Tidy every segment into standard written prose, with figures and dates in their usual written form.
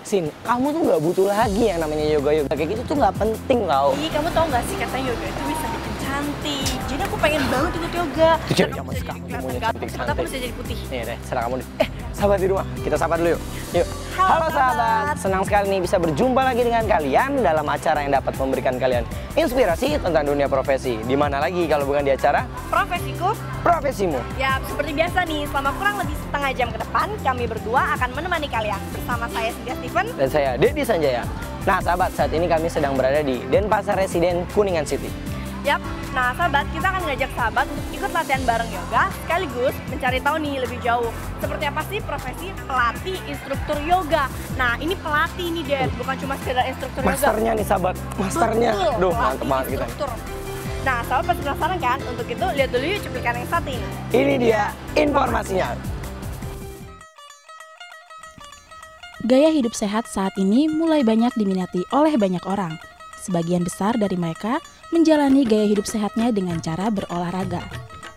Sin, kamu tuh nggak butuh lagi yang namanya yoga-yoga kayak gitu tuh nggak penting tau. Ih, kamu tau gak sih katanya yoga itu bisa bikin cantik. Jadi aku pengen banget ikut yoga. Itu cewek zaman sekarang semuanya cantik-cantik. Aku bisa jadi putih. Nih deh, serah kamu deh. Sahabat di rumah, kita sapa dulu yuk. Yuk. Halo, Sahabat, senang sekali nih bisa berjumpa lagi dengan kalian dalam acara yang dapat memberikan kalian inspirasi tentang dunia profesi. Di mana lagi kalau bukan di acara Profesiku. Profesimu. Ya, seperti biasa nih, selama kurang lebih setengah jam ke depan, kami berdua akan menemani kalian. Bersama saya Cynthia Steven. Dan saya Dedi Sanjaya. Nah sahabat, saat ini kami sedang berada di Denpasar Residen Kuningan City. Yap, nah sahabat, kita akan ngajak sahabat untuk ikut latihan bareng yoga, sekaligus mencari tahu nih lebih jauh seperti apa sih profesi pelatih instruktur yoga. Nah, ini pelatih nih, Dad, bukan cuma sekedar instruktur yoga. Masternya nih sahabat, masternya. Betul, Duh, pelatih mantep banget kita. instruktur. Nah, sahabat pasti penasaran kan? Untuk itu, lihat dulu yuk cuplikan yang satu ini. Ini dia informasinya. Gaya hidup sehat saat ini mulai banyak diminati oleh banyak orang. Sebagian besar dari mereka menjalani gaya hidup sehatnya dengan cara berolahraga.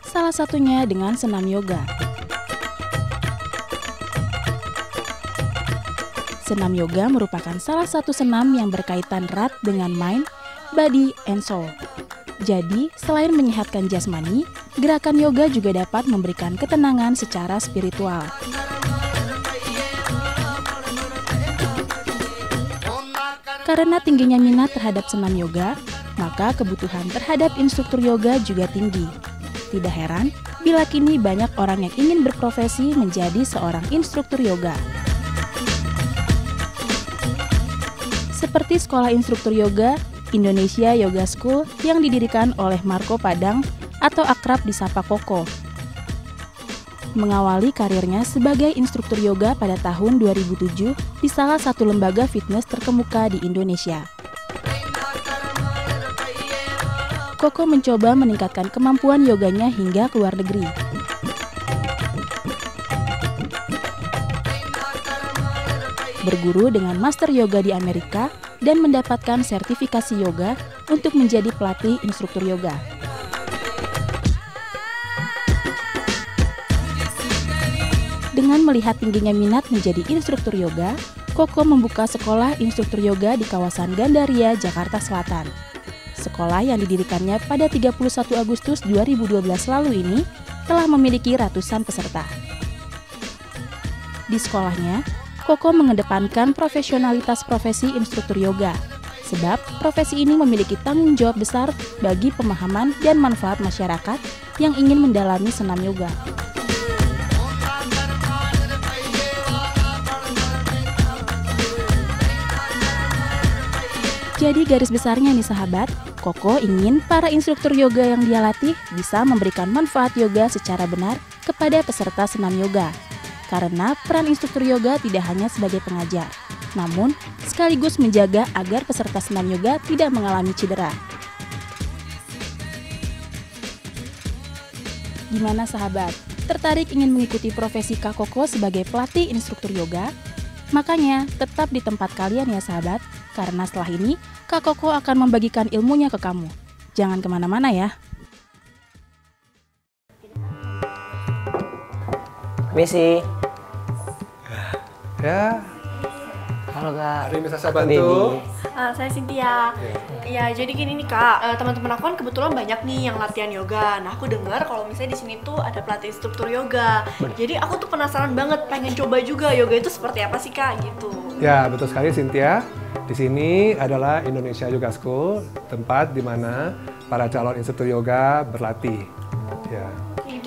Salah satunya dengan senam yoga. Senam yoga merupakan salah satu senam yang berkaitan erat dengan mind, body, and soul. Jadi, selain menyehatkan jasmani, gerakan yoga juga dapat memberikan ketenangan secara spiritual. Karena tingginya minat terhadap senam yoga, maka kebutuhan terhadap instruktur yoga juga tinggi. Tidak heran bila kini banyak orang yang ingin berprofesi menjadi seorang instruktur yoga. Seperti sekolah instruktur yoga, Indonesia Yoga School yang didirikan oleh Marco Padang atau akrab disapa Koko. Mengawali karirnya sebagai instruktur yoga pada tahun 2007 di salah satu lembaga fitness terkemuka di Indonesia. Koko mencoba meningkatkan kemampuan yoganya hingga ke luar negeri. Berguru dengan master yoga di Amerika dan mendapatkan sertifikasi yoga untuk menjadi pelatih instruktur yoga. Dengan melihat tingginya minat menjadi instruktur yoga, Koko membuka sekolah instruktur yoga di kawasan Gandaria, Jakarta Selatan. Sekolah yang didirikannya pada 31 Agustus 2012 lalu ini telah memiliki ratusan peserta. Di sekolahnya, Koko mengedepankan profesionalitas profesi instruktur yoga, sebab profesi ini memiliki tanggung jawab besar bagi pemahaman dan manfaat masyarakat yang ingin mendalami senam yoga. Jadi garis besarnya nih sahabat, Koko ingin para instruktur yoga yang dia latih bisa memberikan manfaat yoga secara benar kepada peserta senam yoga. Karena peran instruktur yoga tidak hanya sebagai pengajar, namun sekaligus menjaga agar peserta senam yoga tidak mengalami cedera. Gimana sahabat? Tertarik ingin mengikuti profesi Kak Koko sebagai pelatih instruktur yoga? Makanya tetap di tempat kalian ya sahabat, karena setelah ini Kak Koko akan membagikan ilmunya ke kamu. Jangan kemana-mana ya. Misi. Ya, Halo Kak. ada yang bisa saya bantu? Saya Cynthia. Ya, jadi gini nih Kak, teman-teman aku kan kebetulan banyak nih yang latihan yoga. Nah, aku dengar kalau misalnya di sini tuh ada pelatih instruktur yoga. Jadi aku tuh penasaran banget, pengen coba juga yoga itu seperti apa sih Kak, gitu. Ya, betul sekali Cynthia. Di sini adalah Indonesia Yoga School, tempat di mana para calon instruktur yoga berlatih. Ya.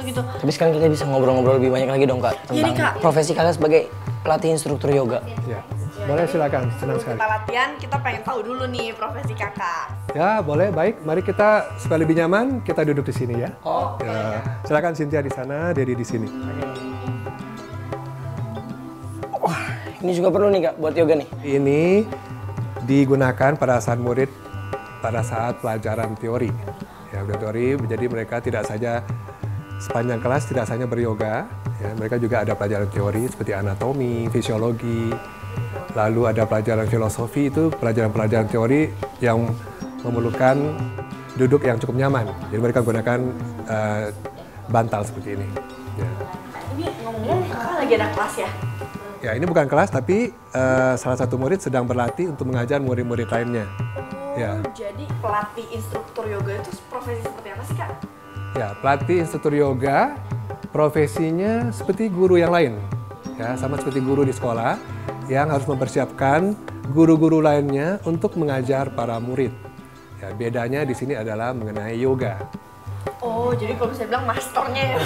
Gitu. Tapi sekarang kita bisa ngobrol-ngobrol lebih banyak lagi dong Kak Iya nih, tentang Kak. profesi kalian sebagai pelatih instruktur yoga. Ya. Boleh silakan, senang sekali. Kita latihan, kita pengen tahu dulu nih profesi kakak. Ya, boleh, baik. Mari kita supaya lebih nyaman, kita duduk di sini ya. Oh. Ya. Silakan Cynthia di sana, Dedi di sini. Wah, ini juga perlu nih Kak buat yoga nih. Ini digunakan pada saat murid pada saat pelajaran teori. Ya, udah teori, jadi mereka tidak saja sepanjang kelas tidak hanya beryoga, ya, mereka juga ada pelajaran teori seperti anatomi, fisiologi, lalu ada pelajaran filosofi, itu pelajaran-pelajaran teori yang memerlukan duduk yang cukup nyaman. Jadi mereka gunakan bantal seperti ini. Ya. Ini ngomong-ngomong kakak lagi ada kelas ya? Ya, ini bukan kelas, tapi salah satu murid sedang berlatih untuk mengajar murid-murid lainnya. Ya. Jadi pelatih instruktur yoga itu profesi seperti apa sih, Kak? Ya, pelatih instruktur yoga profesinya seperti guru yang lain. Ya, sama seperti guru di sekolah yang harus mempersiapkan guru-guru lainnya untuk mengajar para murid. Ya, bedanya di sini adalah mengenai yoga. Oh, jadi kalau bisa bilang masternya ya?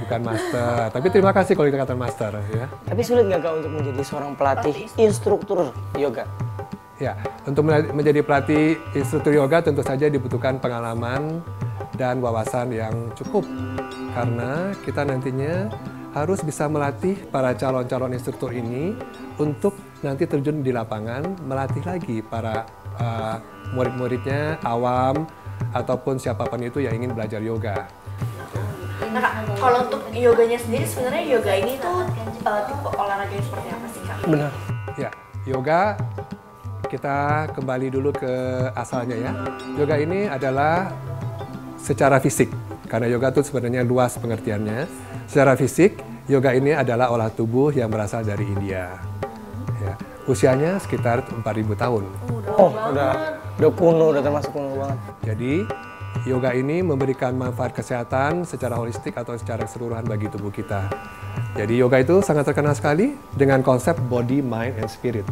Bukan master, tapi terima kasih kalau dikatakan master. Ya. Tapi sulit nggak Kak untuk menjadi seorang pelatih instruktur yoga? Ya, untuk menjadi pelatih instruktur yoga tentu saja dibutuhkan pengalaman dan wawasan yang cukup. Karena kita nantinya harus bisa melatih para calon-calon instruktur ini untuk nanti terjun di lapangan, melatih lagi para murid-muridnya, awam, ataupun siapapun itu yang ingin belajar yoga. Nah Kak, kalau untuk yoganya sendiri sebenarnya yoga ini tuh tipe olahraga yang seperti apa sih Kak? Benar. Ya, yoga kita kembali dulu ke asalnya ya. Yoga ini adalah secara fisik, karena yoga itu sebenarnya luas pengertiannya. Secara fisik, yoga ini adalah olah tubuh yang berasal dari India. Ya, usianya sekitar 4.000 tahun. Udah kuno, udah termasuk kuno banget. Jadi, yoga ini memberikan manfaat kesehatan secara holistik atau secara keseluruhan bagi tubuh kita. Jadi, yoga itu sangat terkenal sekali dengan konsep body, mind, and spirit.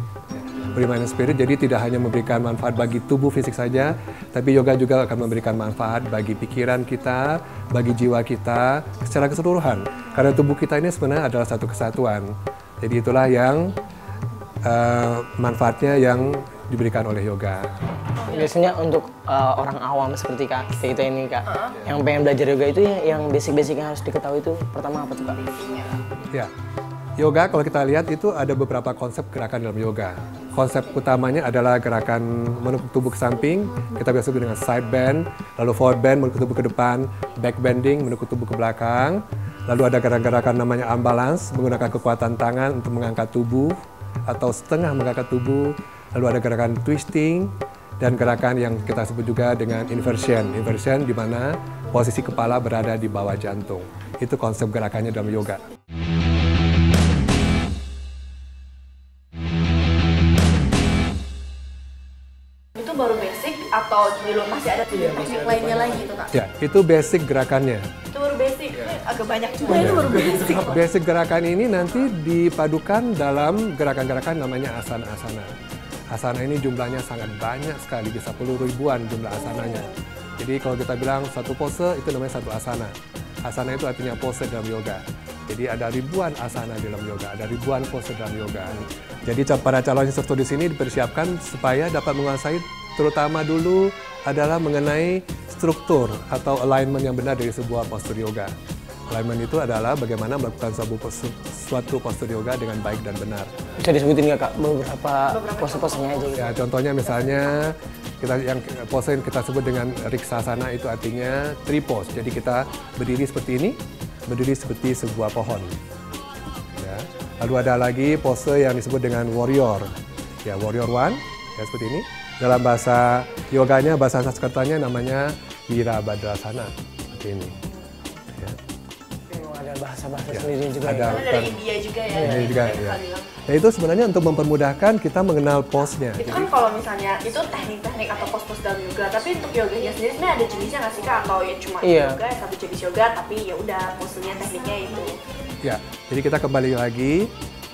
Body, mind, and spirit, jadi tidak hanya memberikan manfaat bagi tubuh fisik saja, tapi yoga juga akan memberikan manfaat bagi pikiran kita, bagi jiwa kita, secara keseluruhan. Karena tubuh kita ini sebenarnya adalah satu kesatuan. Jadi, itulah yang manfaatnya yang diberikan oleh yoga. Biasanya untuk orang awam seperti Kak kita ini Kak, yang pengen belajar yoga itu yang basic-basic yang harus diketahui itu pertama apa tuh Kak? Ya, yoga kalau kita lihat itu ada beberapa konsep gerakan dalam yoga. Konsep utamanya adalah gerakan menekuk tubuh ke samping, kita biasa sebut dengan side bend, lalu forward bend menekuk tubuh ke depan, back bending menekuk tubuh ke belakang, lalu ada gerakan-gerakan namanya arm balance menggunakan kekuatan tangan untuk mengangkat tubuh atau setengah mengangkat tubuh. Lalu ada gerakan twisting dan gerakan yang kita sebut juga dengan inversion. Inversion di mana posisi kepala berada di bawah jantung. Itu konsep gerakannya dalam yoga. Itu baru basic atau masih ada teknik lainnya lagi tuh Kak? Ya, itu basic gerakannya. Itu baru basic, agak banyak juga itu baru basic. Basic gerakan ini nanti dipadukan dalam gerakan-gerakan namanya asana-asana. Asana ini jumlahnya sangat banyak sekali, bisa puluh ribuan jumlah asananya. Jadi kalau kita bilang satu pose itu namanya satu asana. Asana itu artinya pose dalam yoga. Jadi ada ribuan asana dalam yoga, ada ribuan pose dalam yoga. Jadi para calon instruktur di sini dipersiapkan supaya dapat menguasai terutama dulu adalah mengenai struktur atau alignment yang benar dari sebuah postur yoga. Alignment itu adalah bagaimana melakukan suatu postur yoga dengan baik dan benar. Bisa disebutin nggak Kak beberapa pose-posenya aja? Ya, contohnya misalnya pose yang kita sebut dengan riksasana itu artinya tree pose. Jadi kita berdiri seperti ini, berdiri seperti sebuah pohon. Ya. Lalu ada lagi pose yang disebut dengan warrior. Ya, warrior one, ya seperti ini. Dalam bahasa yoganya, bahasa Sanskertanya namanya Wirabhadrasana. Seperti ini. Bahasa-bahasa sendiri juga ada, Karena dari India juga ya. India juga, ya. Nah itu sebenarnya untuk mempermudahkan kita mengenal pose-nya. Itu kan kalau misalnya itu teknik-teknik atau pose-pose dalam yoga, tapi untuk yoganya sendiri sebenarnya ada jenisnya nggak sih Kak? Atau ya cuma yoga, satu jenis yoga, tapi ya udah posenya tekniknya itu. Ya, jadi kita kembali lagi,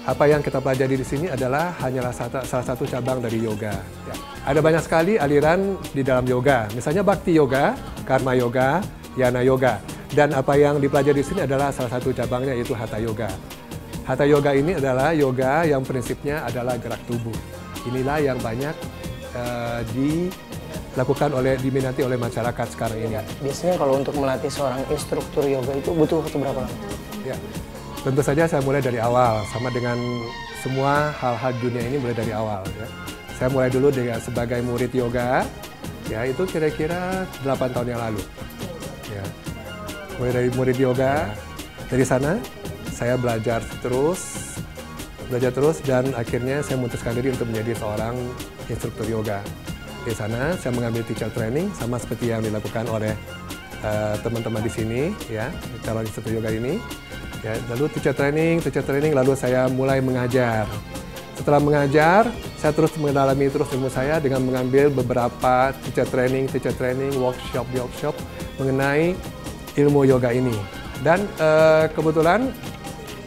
apa yang kita pelajari di sini adalah hanyalah salah satu cabang dari yoga. Ya. Ada banyak sekali aliran di dalam yoga, misalnya Bhakti Yoga, Karma Yoga, Jnana Yoga. Dan apa yang dipelajari di sini adalah salah satu cabangnya yaitu Hatha Yoga. Hatha Yoga ini adalah yoga yang prinsipnya adalah gerak tubuh. Inilah yang banyak dilakukan diminati oleh masyarakat sekarang ini. Biasanya kalau untuk melatih seorang instruktur yoga itu butuh waktu berapa lama? Ya, tentu saja saya mulai dari awal, sama dengan semua hal-hal dunia ini mulai dari awal. Ya. Saya mulai dulu sebagai murid yoga, ya itu kira-kira 8 tahun yang lalu. Ya. Mulai dari murid yoga, dari sana saya belajar terus dan akhirnya saya memutuskan diri untuk menjadi seorang instruktur yoga. Di sana saya mengambil teacher training sama seperti yang dilakukan oleh teman-teman di sini, ya, calon instruktur yoga ini. Ya, lalu teacher training, lalu saya mulai mengajar. Setelah mengajar, saya terus mendalami terus ilmu saya dengan mengambil beberapa teacher training, workshop mengenai ilmu yoga ini. Dan kebetulan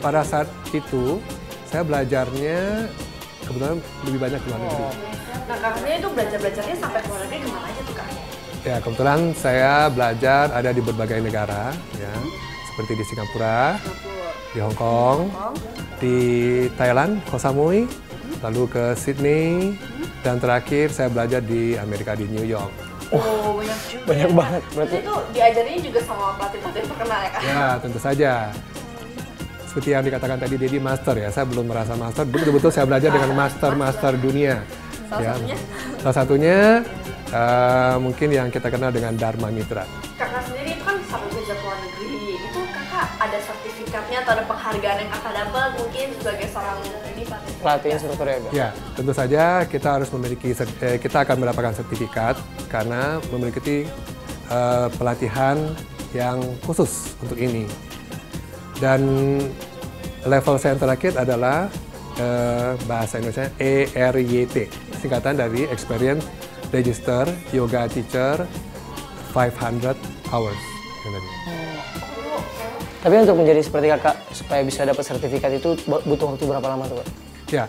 pada saat itu saya belajarnya kebetulan lebih banyak di luar negeri. Nah, kakaknya itu belajarnya sampai ke luar negeri kemana aja tuh, Kak? Ya, kebetulan saya belajar ada di berbagai negara, ya, seperti di Singapura, di Hong Kong, di Thailand, Koh Samui, lalu ke Sydney, dan terakhir saya belajar di Amerika, di New York. Oh, banyak juga. Banyak banget. Berarti itu diajarinnya juga sama pelatih-pelatih terkenal ya, Kak? Ya, tentu saja. Seperti yang dikatakan tadi, Dedi master ya. Saya belum merasa master, betul-betul saya belajar dengan master dunia. Salah satunya mungkin yang kita kenal dengan Dharma Mitra. Kakak sendiri itu kan sampai belajar ke luar negeri. Itu kakak ada sertifikatnya atau ada penghargaan yang kakak dapat mungkin sebagai seorang Pelatih instruktur yoga. Ya, tentu saja kita harus memiliki, kita akan mendapatkan sertifikat karena memiliki pelatihan yang khusus untuk ini. Dan level saya yang terakhir adalah bahasa Indonesia ERYT, singkatan dari Experience Register Yoga Teacher 500 Hours. Tapi untuk menjadi seperti kakak, supaya bisa dapat sertifikat itu butuh waktu berapa lama tuh, Pak? Ya,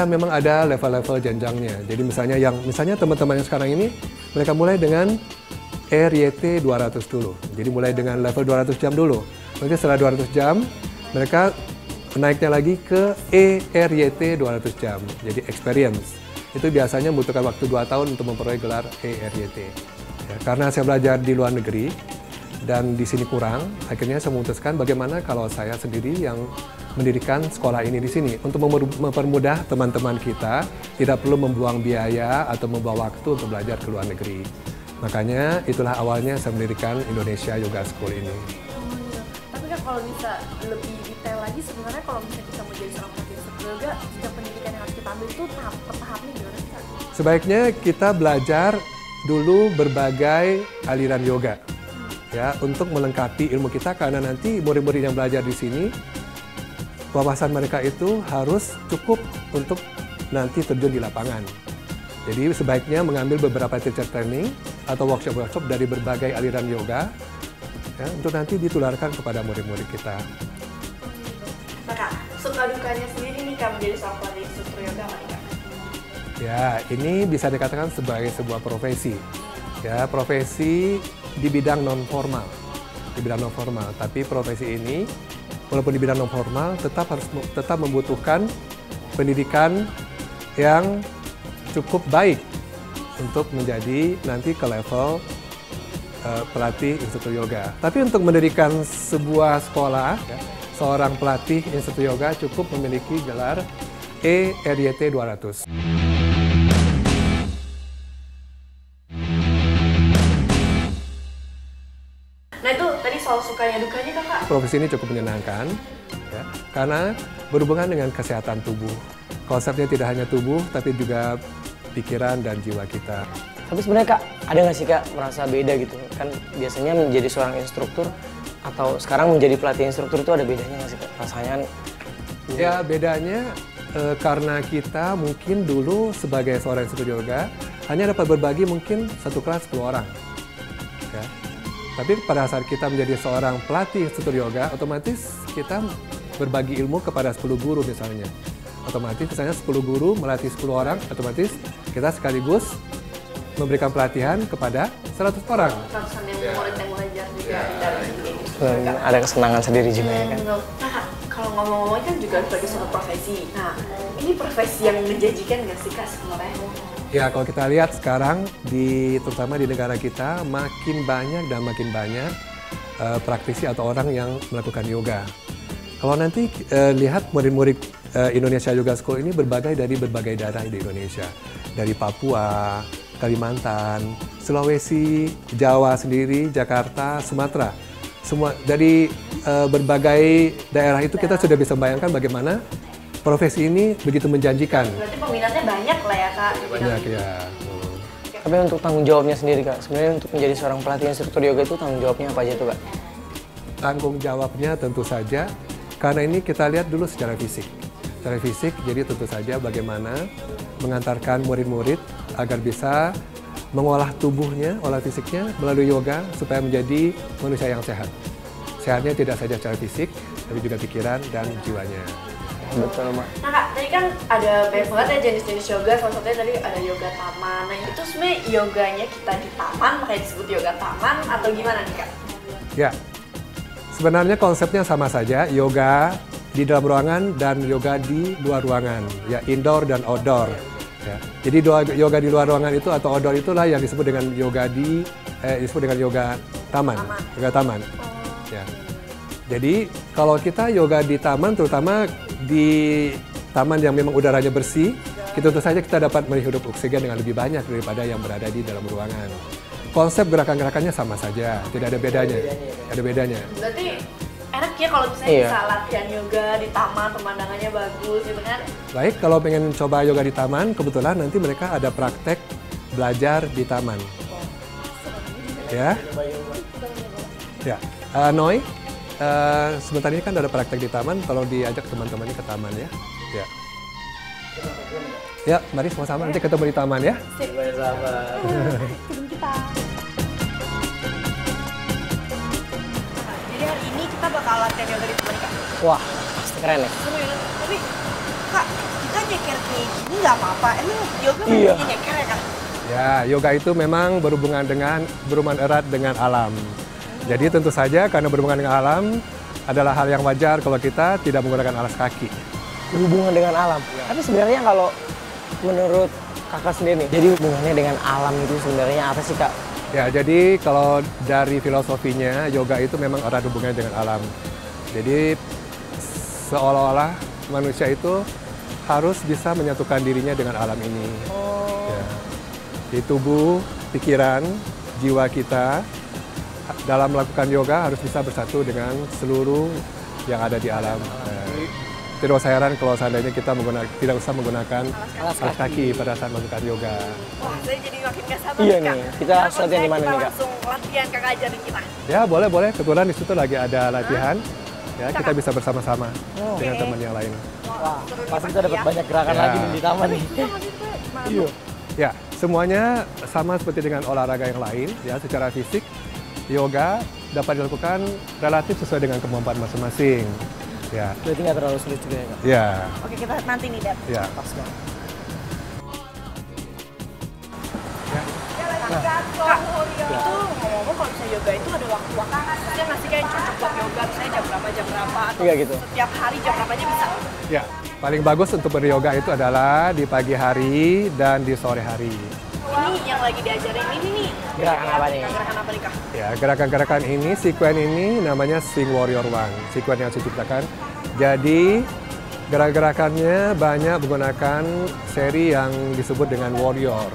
memang ada level-level jenjangnya. Jadi misalnya teman-teman yang sekarang ini, mereka mulai dengan ERYT 200 dulu. Jadi mulai dengan level 200 jam dulu. Nanti setelah 200 jam, mereka naiknya lagi ke ERYT 200 jam. Jadi experience. Itu biasanya membutuhkan waktu 2 tahun untuk memperoleh gelar ERYT. Ya, karena saya belajar di luar negeri, dan di sini kurang, akhirnya saya memutuskan bagaimana kalau saya sendiri yang mendirikan sekolah ini di sini untuk mempermudah teman-teman kita tidak perlu membuang biaya atau membawa waktu untuk belajar ke luar negeri. Makanya itulah awalnya saya mendirikan Indonesia Yoga School ini. Tapi kan kalau bisa lebih detail lagi sebenarnya kalau misalnya kita mau jadi seorang pelatih instruktur yoga, jika pendidikan yang harus kita ambil itu tahap-tahapnya gimana sih, Kak? Sebaiknya kita belajar dulu berbagai aliran yoga. Ya, untuk melengkapi ilmu kita karena nanti murid-murid yang belajar di sini wawasan mereka itu harus cukup untuk nanti terjun di lapangan. Jadi sebaiknya mengambil beberapa teacher training atau workshop dari berbagai aliran yoga ya, untuk nanti ditularkan kepada murid-murid kita. Nah, Kak, suka dukanya sendiri nih, Kak, menjadi seorang pelatih instruktur yoga apa nih, Kak? Ya, ini bisa dikatakan sebagai sebuah profesi. Ya, profesi di bidang non formal. Tapi profesi ini walaupun di bidang non formal tetap membutuhkan pendidikan yang cukup baik untuk menjadi nanti ke level pelatih instruktur yoga. Tapi untuk mendirikan sebuah sekolah, ya, seorang pelatih instruktur yoga cukup memiliki gelar ERYT 200. Nah, itu tadi soal sukanya dukanya, Kakak. Profesi ini cukup menyenangkan, ya, karena berhubungan dengan kesehatan tubuh. Konsepnya tidak hanya tubuh, tapi juga pikiran dan jiwa kita. Tapi sebenarnya Kak, ada nggak sih Kak merasa beda gitu? Kan biasanya menjadi seorang instruktur atau sekarang menjadi pelatih instruktur itu ada bedanya nggak sih Kak? Rasanya? Ya, bedanya karena kita mungkin dulu sebagai seorang instruktur yoga hanya dapat berbagi mungkin satu kelas 10 orang. Ya. Tapi pada saat kita menjadi seorang pelatih instruktur yoga, otomatis kita berbagi ilmu kepada 10 guru misalnya. Otomatis misalnya 10 guru melatih 10 orang, otomatis kita sekaligus memberikan pelatihan kepada 100 orang. Ratusan yang murid yang belajar juga dari Ada kesenangan sendiri juga ya kan? Nah, kalau ngomong-ngomong kan juga sebagai suatu profesi. Nah, ini profesi yang menjanjikan nggak sih, Kak, sebenarnya? Ya, kalau kita lihat sekarang, terutama di negara kita, makin banyak praktisi atau orang yang melakukan yoga. Kalau nanti lihat murid-murid Indonesia Yoga School ini dari berbagai daerah di Indonesia. Dari Papua, Kalimantan, Sulawesi, Jawa sendiri, Jakarta, Sumatera. Semua dari berbagai daerah itu kita sudah bisa membayangkan bagaimana profesi ini begitu menjanjikan. Berarti peminatnya banyak lah ya, Kak? Banyak ya. Tapi untuk tanggung jawabnya sendiri Kak, sebenarnya untuk menjadi seorang pelatih instruktur yoga itu tanggung jawabnya apa aja tuh Kak? Tanggung jawabnya tentu saja, karena ini kita lihat dulu secara fisik. Secara fisik, jadi tentu saja bagaimana mengantarkan murid-murid agar bisa mengolah tubuhnya, olah fisiknya melalui yoga supaya menjadi manusia yang sehat. Sehatnya tidak saja secara fisik, tapi juga pikiran dan jiwanya. Betul Mak. Nah Kak, tadi kan ada banyak banget ya jenis-jenis yoga, salah satunya tadi ada yoga taman. Nah itu sebenarnya yoganya kita di taman, makanya disebut yoga taman atau gimana nih Kak? Ya, sebenarnya konsepnya sama saja, yoga di dalam ruangan dan yoga di luar ruangan, ya indoor dan outdoor. Ya. Jadi yoga di luar ruangan itu atau outdoor itulah yang disebut dengan yoga taman. Yoga taman. Ya. Jadi kalau kita yoga di taman, terutama di taman yang memang udaranya bersih, tentu saja kita dapat menghirup oksigen dengan lebih banyak daripada yang berada di dalam ruangan. Konsep gerakan-gerakannya sama saja, tidak ada bedanya. Ada bedanya. Berarti enak ya kalau misalnya bisa latihan yoga di taman, pemandangannya bagus gitu kan? Baik, kalau pengen coba yoga di taman, kebetulan nanti mereka ada praktek belajar di taman. Ya, ya. Noi, sebentar ini kan ada praktek di taman, tolong diajak teman-temannya ke taman ya. Ya. Ya, mari sama-sama nanti ketemu di taman ya. Jadi hari ini kita bakal latihan yoga di taman Kak. Wah, pasti keren ya. Seru ya, tapi Kak, kita nyeker kayak gini nggak apa-apa. Emang yoga Iya. punya nyeker ya Kak? Ya, yoga itu memang berhubungan erat dengan alam. Jadi tentu saja karena berhubungan dengan alam adalah hal yang wajar kalau kita tidak menggunakan alas kaki. Berhubungan dengan alam. Tapi sebenarnya kalau menurut Kakak sendiri nih, jadi hubungannya dengan alam itu sebenarnya apa sih Kak? Ya, jadi kalau dari filosofinya, yoga itu memang erat hubungannya dengan alam. Jadi seolah-olah manusia itu harus bisa menyatukan dirinya dengan alam ini. Ya. Di tubuh, pikiran, jiwa kita dalam melakukan yoga harus bisa bersatu dengan seluruh yang ada di alam. Tidak usah heran kalau seandainya kita tidak usah menggunakan alas kaki pada saat melakukan yoga. Wah, saya jadi makin gak sabar Iya nih Kak. nih, kita harus latihan di mana nih Kak? Langsung latihan Kakak ajarin kita. Ya, boleh. Kebetulan di situ lagi ada latihan. Ya, kita bisa bersama-sama dengan teman yang lain. Wah, pasti kita dapat banyak gerakan Ya. lagi nih di taman nih. Iya. Ya, semuanya sama seperti dengan olahraga yang lain. Ya, secara fisik, yoga dapat dilakukan relatif sesuai dengan kemampuan masing-masing. Ya, Berarti nggak terlalu sulit juga ya Kak? ya, Oke, kita nanti nih, Dad. ya. Pas banget. Kak, itu ngomong-ngomong kalau misalnya yoga itu ada waktu-waktu khususnya nggak sih kayak cocok buat yoga, misalnya jam berapa, atau Iya gitu. setiap hari jam berapa aja bisa? Ya, paling bagus untuk beryoga itu adalah di pagi hari dan di sore hari. Ini yang lagi diajarin ini nih. Gerakan apa nih? Gerakan apa nih Kak? Ya, gerakan-gerakan ini, sekuen ini namanya Swing Warrior One, sekuen yang saya ciptakan. Jadi, gerak-gerakannya banyak menggunakan seri yang disebut dengan warrior.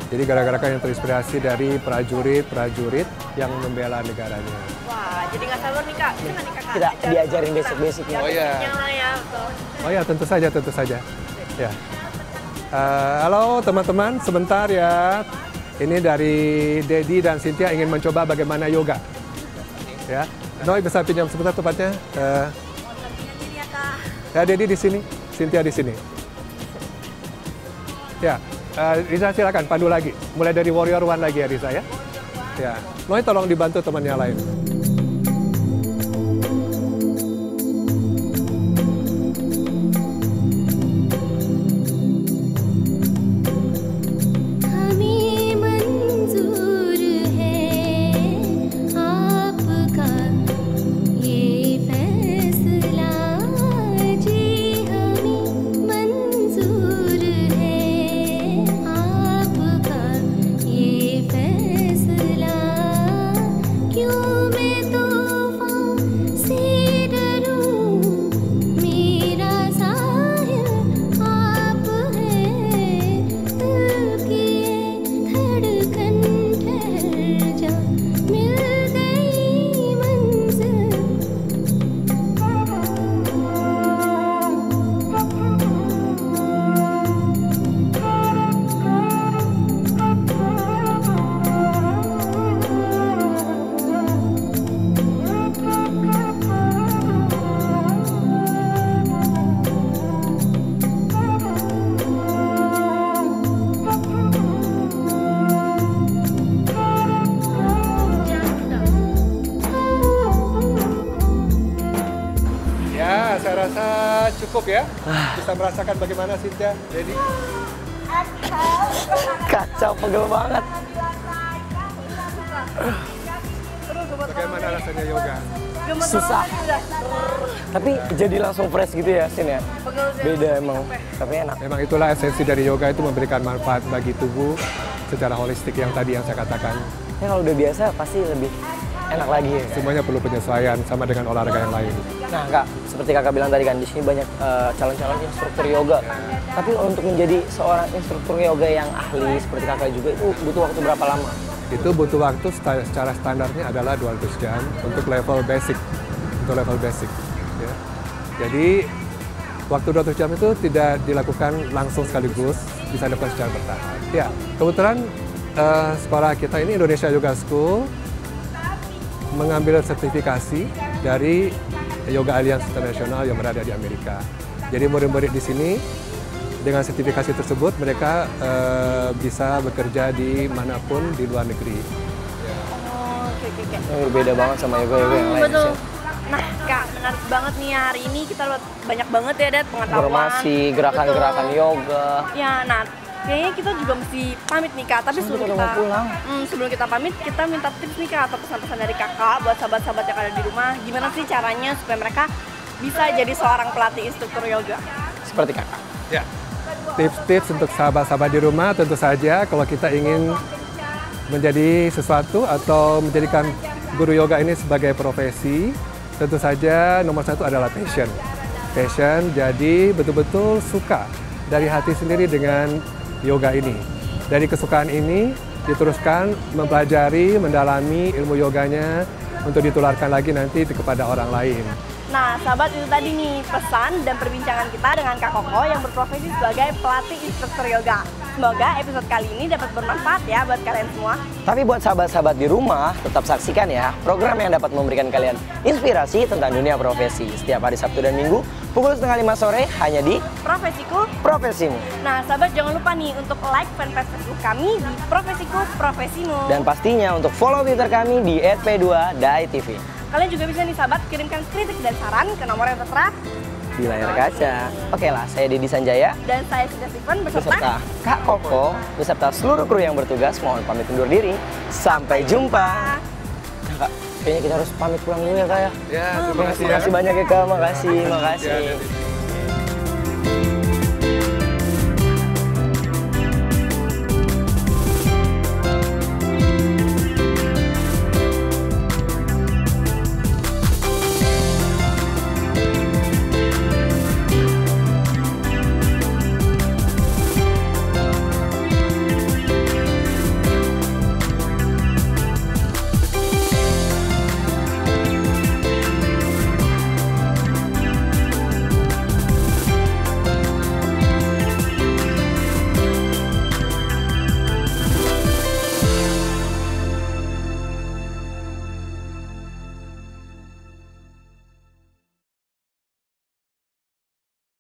Jadi gerakan-gerakan yang terinspirasi dari prajurit-prajurit yang membela negaranya. Wah, jadi nggak sabar nih Kak. Bisa nggak nih Kakak? Kita ajarin diajarin kita? basic-basicnya. Oh, iya. Basicnya lah ya. Betul. Oh ya, tentu saja. Ya. Halo teman-teman, sebentar ya. Ini dari Dedi dan Cynthia ingin mencoba bagaimana yoga. Ya, Noi bisa pinjam sebentar tempatnya. Jadi ya Kak. Ya, Dedi di sini, Cynthia di sini. Ya, Riza silakan pandu lagi. Mulai dari Warrior One lagi ya Riza ya. Ya, Noi tolong dibantu teman yang lain. हमें मंजूर है आपका ये फैसला जी हमें मंजूर है आपका ये फैसला क्यों Ya, saya rasa cukup ya. Bisa merasakan bagaimana Cynthia, Dedi. Kacau, pegel banget. Bagaimana rasanya yoga? Susah. Tapi jadi langsung fresh gitu ya, Sin ya? Beda emang, tapi enak. Memang itulah esensi dari yoga, itu memberikan manfaat bagi tubuh secara holistik yang tadi yang saya katakan. Ya kalau udah biasa pasti lebih enak lagi ya. Semuanya perlu penyesuaian sama dengan olahraga yang lain. Nah Kak, seperti Kakak bilang tadi kan, di sini banyak calon-calon instruktur yoga. Tapi untuk menjadi seorang instruktur yoga yang ahli seperti Kakak juga itu butuh waktu berapa lama? Itu butuh waktu secara standarnya adalah 200 jam untuk level basic. Untuk level basic. Ya. Jadi waktu 200 jam itu tidak dilakukan langsung sekaligus, bisa dilakukan secara bertahap. Ya, kebetulan sekolah kita ini Indonesia Yoga School mengambil sertifikasi dari Yoga Alliance International yang berada di Amerika. Jadi murid-murid di sini dengan sertifikasi tersebut mereka bisa bekerja di manapun di luar negeri. Oh, oke. Beda banget sama yoga-yoga yang lain. Betul. Sin. Nah, Kak, menarik banget nih hari ini kita lihat banyak banget ya, Dat, pengetahuan. Informasi, gerakan-gerakan Betul. yoga. Ya, nah, kayaknya kita juga mesti pamit nih, Kak. Tapi Soalnya kita mau pulang. sebelum kita pamit, kita minta tips nih, Kak, atau pesan-pesan dari Kakak buat sahabat-sahabat yang ada di rumah. Gimana sih caranya supaya mereka bisa jadi seorang pelatih instruktur yoga? Seperti Kakak. Ya. Tips-tips untuk sahabat-sahabat di rumah tentu saja kalau kita ingin menjadi sesuatu atau menjadikan guru yoga ini sebagai profesi, tentu saja nomor satu adalah passion. Passion, jadi betul-betul suka dari hati sendiri dengan yoga ini. Dari kesukaan ini diteruskan mempelajari, mendalami ilmu yoganya untuk ditularkan lagi nanti kepada orang lain. Nah, sahabat, itu tadi nih pesan dan perbincangan kita dengan Kak Koko yang berprofesi sebagai pelatih instruktur yoga. Semoga episode kali ini dapat bermanfaat ya buat kalian semua. Tapi buat sahabat-sahabat di rumah, tetap saksikan ya program yang dapat memberikan kalian inspirasi tentang dunia profesi. Setiap hari Sabtu dan Minggu, pukul 4:30 sore, hanya di Profesiku. Profesimu. Nah, sahabat, jangan lupa nih untuk like fanpage Facebook kami di Profesiku Profesimu. Dan pastinya untuk follow Twitter kami di @p2daitv. Kalian juga bisa nih, sahabat, kirimkan kritik dan saran ke nomor yang tertera Di layar kaca. Oke lah, saya Dedi Sanjaya. dan saya Cynthia Steven Beserta Kak Koko, beserta seluruh kru yang bertugas, mohon pamit undur diri. Sampai jumpa. Nah, Kak, kayaknya kita harus pamit pulang dulu ya Kak ya. Ya, terima kasih ya. Makasih banyak ya Kak, makasih. Ya, Dedi.